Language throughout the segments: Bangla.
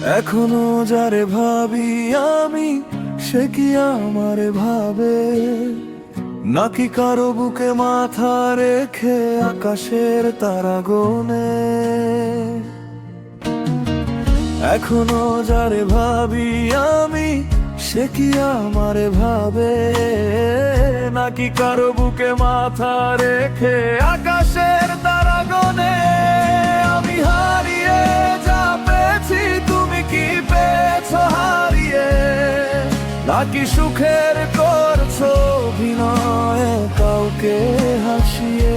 এখনো যারে ভাবি আমি, সে কি আমারে ভাবে, নাকি কারো বুকে মাথা রেখে আকাশের তারা গোনে। এখনো যারে ভাবি আমি, সে কি আমারে ভাবে, নাকি কারো বুকে মাথা রেখে আকাশের তারা গোনে। আমি হারিয়ে যা পেয়েছি, তুমি কি পেয়েছো হারিয়ে, নাকি সুখের করছো অভিনয় কাউকে হাসিয়ে।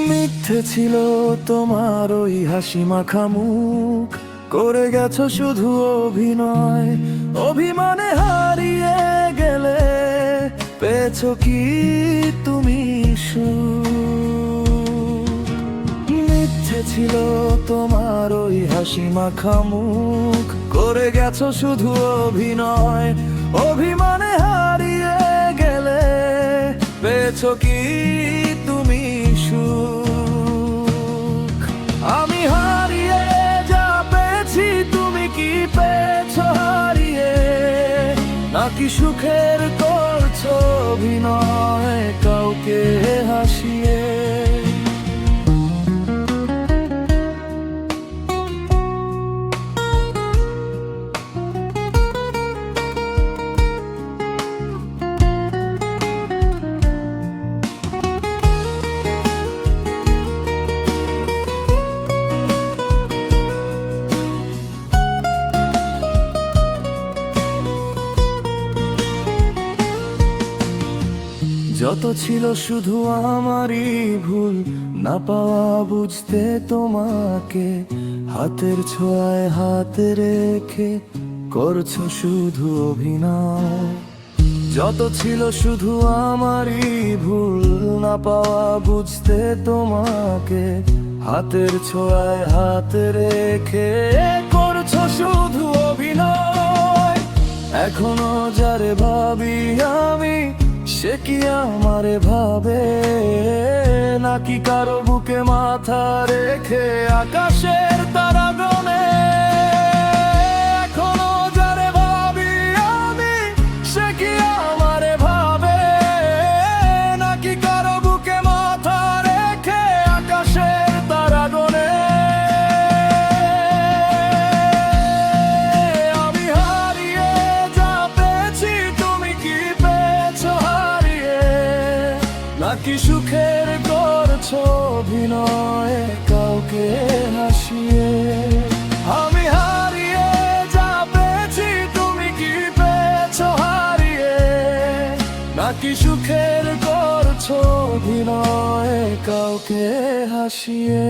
মিথ্যে ছিল তোমার ওই হাসি মাখা মুখ, করে গেছো শুধু অভিনয়। অভিমানে হারিয়ে গেলে পেয়েছো কি তুমি সুখ। মিথ্যে ছিল তোমার ওই হাসি মাখা মুখ, করে গেছো শুধু অভিনয়। অভিমানে হারিয়ে গেলে পেয়েছো কি তুমি সুখ। আমি হারিয়ে যা পেয়েছি, তুমি কি পেয়েছো হারিয়ে, নাকি সুখের করছো অভিনয় কাউকে হাসিয়ে। যত ছিল শুধু আমারই ভুল, না পাওয়া বুঝতে তোমাকে, হাতের ছোঁয়ায় হাত রেখে করছো শুধু অভিনয়। যত ছিল শুধু আমারই ভুল, না পাওয়া বুঝতে তোমাকে, হাতের ছোঁয়ায় হাত রেখে করছো শুধু অভিনয়। এখনো যারে ভাবি আমি, সে কি আমারে ভাবে, নাকি কারো বুকে মাথা রেখে আকাশের তারা গনে। এখনো যারে ভাবি আমি, সে কি আমারে ভাবে, নাকি কারো বুকে মাথা রেখে আকাশের তারা গনে। আমি হারিয়ে যা পেয়েছি, তুমি কি পেয়েছো হারিয়ে, নাকি সুখের করছো অভিনয় কাউকে হাসিয়ে। আমি হারিয়ে যা পেয়েছি, তুমি কি পেয়েছো হারিয়ে, নাকি সুখের করছো অভিনয় কাউকে হাসিয়ে।